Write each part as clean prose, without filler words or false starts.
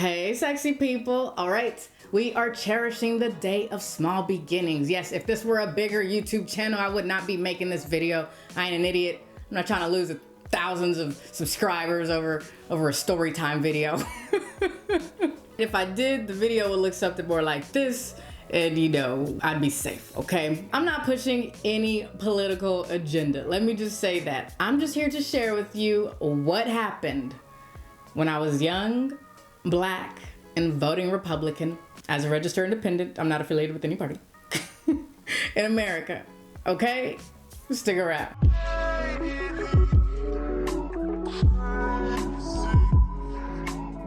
Hey, sexy people. All right. We are cherishing the day of small beginnings. Yes, if this were a bigger YouTube channel, I would not be making this video. I ain't an idiot. I'm not trying to lose thousands of subscribers over a Storytime video. If I did, the video would look something more like this, and I'd be safe, okay? I'm not pushing any political agenda. Let me just say that. I'm just here to share with you what happened when I was young, Black, and voting Republican as a registered independent. I'm not affiliated with any party in America, okay? Stick around.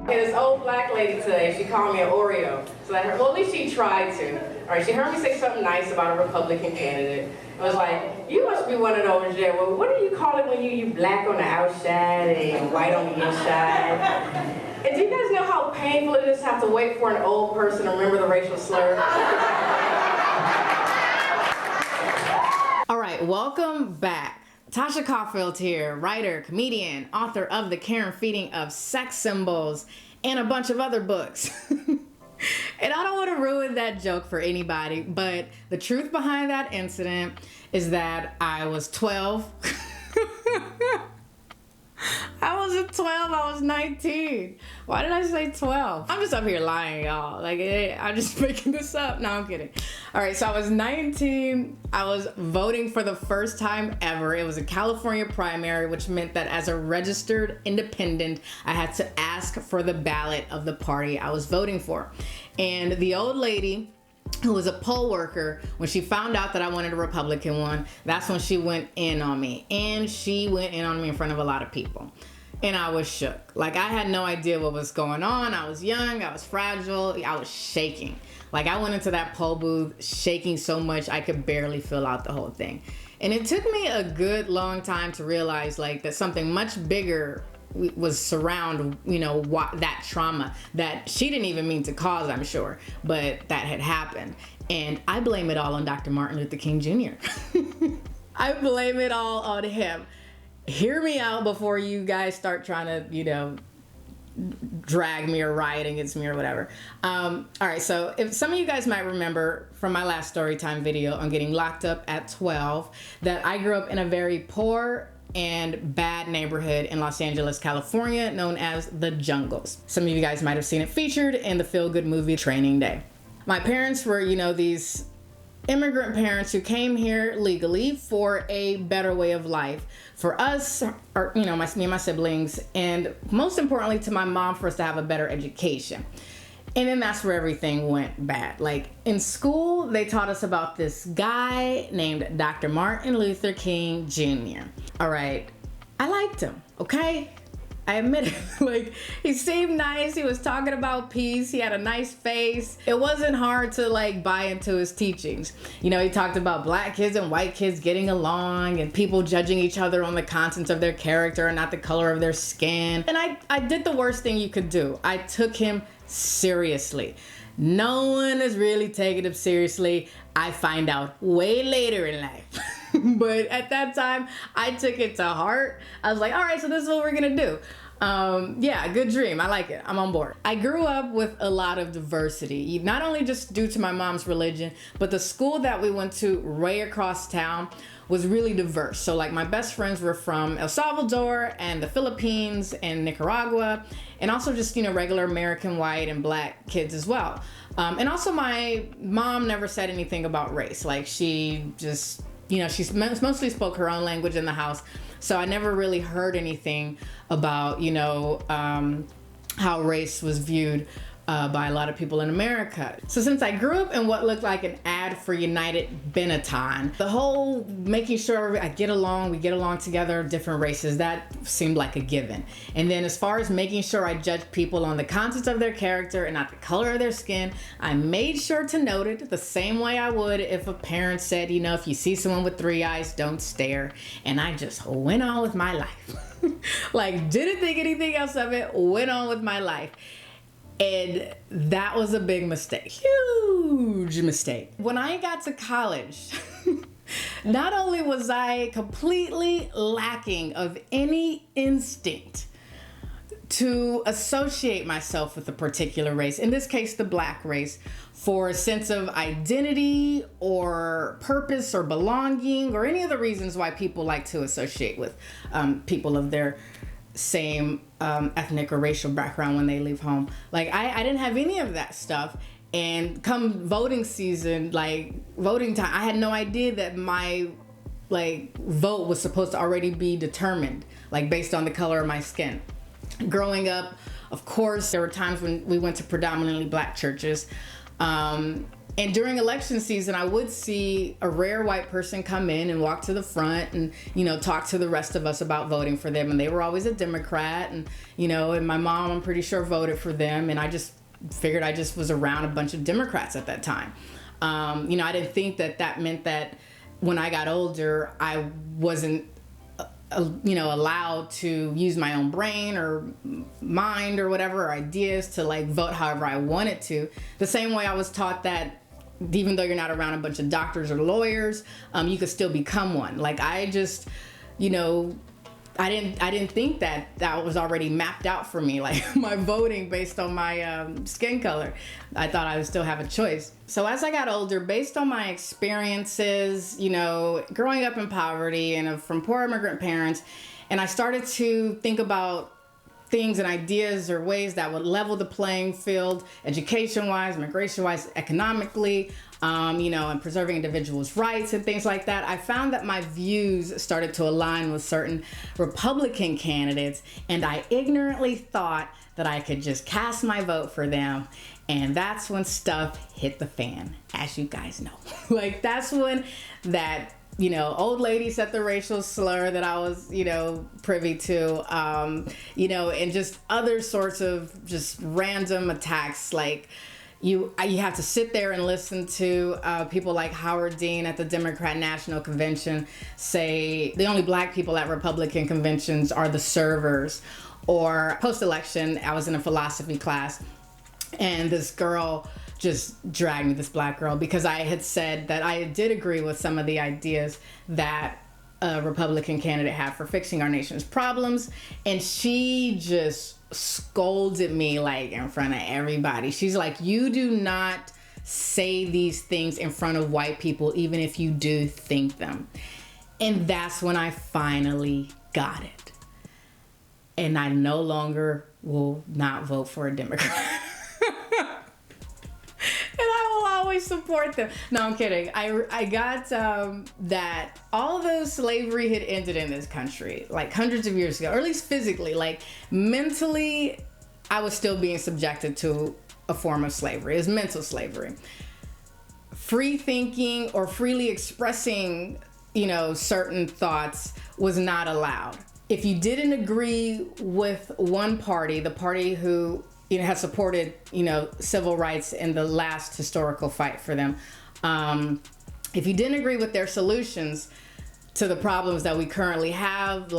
This old Black lady today, she called me an Oreo. So at least she tried to. All right, she heard me say something nice about a Republican candidate. I was like, you must be one of those there. Well, what do you call it when you black on the outside and white on the inside? And do you guys know how painful it is to have to wait for an old person to remember the racial slur? All right, welcome back. Tasha Caulfield here, writer, comedian, author of The Karen Feeding of Sex Symbols, and a bunch of other books. And I don't want to ruin that joke for anybody, but the truth behind that incident is that I was 12. I wasn't 12, I was 19. Why did I say 12? I'm just up here lying, y'all. Like, I'm just making this up. No, I'm kidding. All right, so I was 19. I was voting for the first time ever. It was a California primary, which meant that as a registered independent, I had to ask for the ballot of the party I was voting for. And the old lady, who was a poll worker, when she found out that I wanted a Republican one, that's when she went in on me. And she went in on me in front of a lot of people. And I was shook. Like, I had no idea what was going on. I was young, I was fragile, I was shaking. Like, I went into that poll booth shaking so much I could barely fill out the whole thing. And it took me a good long time to realize, like, that something much bigger was surround, that trauma that she didn't even mean to cause, I'm sure, but that had happened. And I blame it all on Dr. Martin Luther King Jr. I blame it all on him. Hear me out before you guys start trying to, drag me or riot against me or whatever. All right, so if some of you guys might remember from my last Storytime video on getting locked up at 12, that I grew up in a very poor and bad neighborhood in Los Angeles, California, known as the Jungles. Some of you guys might have seen it featured in the feel-good movie Training Day. My parents were, these immigrant parents who came here legally for a better way of life for us, or me and my siblings, and most importantly to my mom, for us to have a better education. And then that's where everything went bad. Like, in school, they taught us about this guy named Dr. Martin Luther King Jr. All right, I liked him, okay? I admit it. Like, he seemed nice. He was talking about peace. He had a nice face. It wasn't hard to, buy into his teachings. He talked about Black kids and white kids getting along and people judging each other on the contents of their character and not the color of their skin. And I did the worst thing you could do. I took him seriously. No one is really taking him seriously. I find out way later in life. But at that time, I took it to heart. I was like, all right, so this is what we're gonna do. Yeah, good dream. I like it. I'm on board. I grew up with a lot of diversity, not only just due to my mom's religion, but the school that we went to right across town was really diverse. So my best friends were from El Salvador and the Philippines and Nicaragua, and also just, regular American white and Black kids as well. And also my mom never said anything about race. She just, she mostly spoke her own language in the house. So I never really heard anything about, how race was viewed by a lot of people in America. So since I grew up in what looked like an ad for United Benetton, the whole making sure we get along together, different races, that seemed like a given. And then as far as making sure I judged people on the contents of their character and not the color of their skin, I made sure to note it the same way I would if a parent said, if you see someone with 3 eyes, don't stare. And I just went on with my life. Didn't think anything else of it, went on with my life. And that was a big mistake, huge mistake. When I got to college, not only was I completely lacking of any instinct to associate myself with a particular race, in this case, the Black race, for a sense of identity or purpose or belonging or any of the reasons why people like to associate with people of their same ethnic or racial background when they leave home. Like, I didn't have any of that stuff. And come voting season, like voting time, I had no idea that my vote was supposed to already be determined, like based on the color of my skin. Growing up, of course, there were times when we went to predominantly Black churches. And during election season, I would see a rare white person come in and walk to the front and, talk to the rest of us about voting for them. And they were always a Democrat. And, and my mom, I'm pretty sure, voted for them. And I just figured I just was around a bunch of Democrats at that time. I didn't think that meant that when I got older, I wasn't allowed to use my own brain or mind or whatever, or ideas to vote however I wanted to. The same way I was taught that even though you're not around a bunch of doctors or lawyers, you could still become one. I just, I didn't think that was already mapped out for me, my voting based on my skin color. I thought I would still have a choice. So as I got older, based on my experiences, growing up in poverty and from poor immigrant parents, and I started to think about things and ideas or ways that would level the playing field, education-wise, immigration-wise, economically, and preserving individuals' rights and things like that. I found that my views started to align with certain Republican candidates, and I ignorantly thought that I could just cast my vote for them. And that's when stuff hit the fan, as you guys know. That's when that old lady said the racial slur that I was, privy to, and just other sorts of just random attacks. You have to sit there and listen to people like Howard Dean at the Democrat National Convention say the only Black people at Republican conventions are the servers. Or post-election, I was in a philosophy class, and this girl just dragged me, this Black girl, because I had said that I did agree with some of the ideas that a Republican candidate had for fixing our nation's problems. And she just scolded me in front of everybody. She's like, you do not say these things in front of white people, even if you do think them. And that's when I finally got it. And I no longer will not vote for a Democrat. Always support them. No, I'm kidding. I got that all those slavery had ended in this country hundreds of years ago, or at least physically. Mentally, I was still being subjected to a form of slavery. It was mental slavery. Free thinking or freely expressing, certain thoughts was not allowed. If you didn't agree with one party, the party who has supported, civil rights in the last historical fight for them. If you didn't agree with their solutions to the problems that we currently have,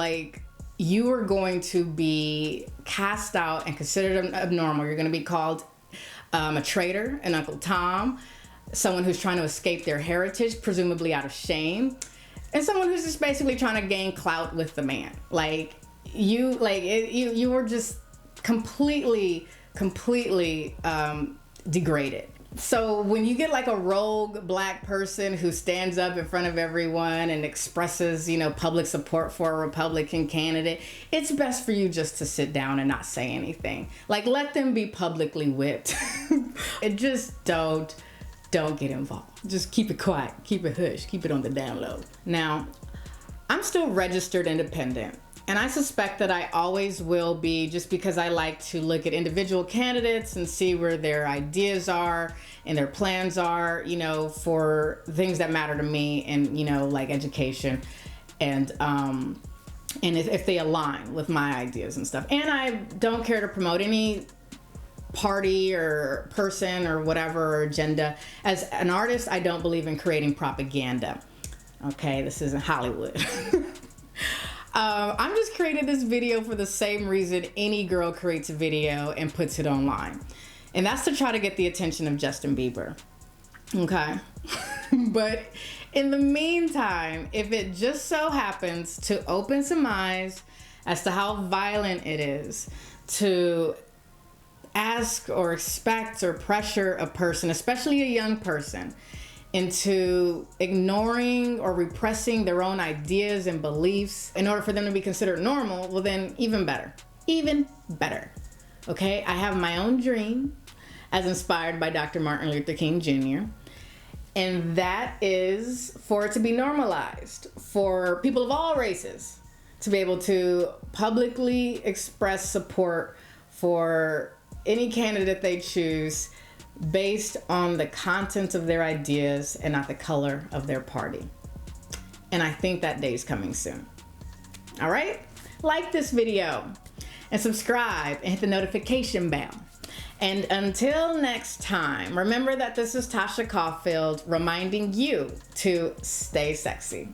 you were going to be cast out and considered abnormal. You're going to be called a traitor, an Uncle Tom, someone who's trying to escape their heritage, presumably out of shame, and someone who's just basically trying to gain clout with the man. You were just completely degraded. So when you get a rogue Black person who stands up in front of everyone and expresses, public support for a Republican candidate, it's best for you just to sit down and not say anything. Let them be publicly whipped. And just don't get involved. Just keep it quiet, keep it hush, keep it on the down low. Now, I'm still registered independent. And I suspect that I always will be, just because I like to look at individual candidates and see where their ideas are and their plans are, for things that matter to me, and, education, and if they align with my ideas and stuff. And I don't care to promote any party or person or whatever or agenda. As an artist, I don't believe in creating propaganda. Okay, this isn't Hollywood. I'm just creating this video for the same reason any girl creates a video and puts it online. And that's to try to get the attention of Justin Bieber. Okay? But in the meantime, if it just so happens to open some eyes as to how violent it is to ask or expect or pressure a person, especially a young person, into ignoring or repressing their own ideas and beliefs in order for them to be considered normal, well then even better. Even better. Okay, I have my own dream as inspired by Dr. Martin Luther King Jr. And that is for it to be normalized for people of all races to be able to publicly express support for any candidate they choose based on the content of their ideas and not the color of their party. And I think that day is coming soon. All right? Like this video and subscribe and hit the notification bell. And until next time, remember that this is Tasha Caulfield reminding you to stay sexy.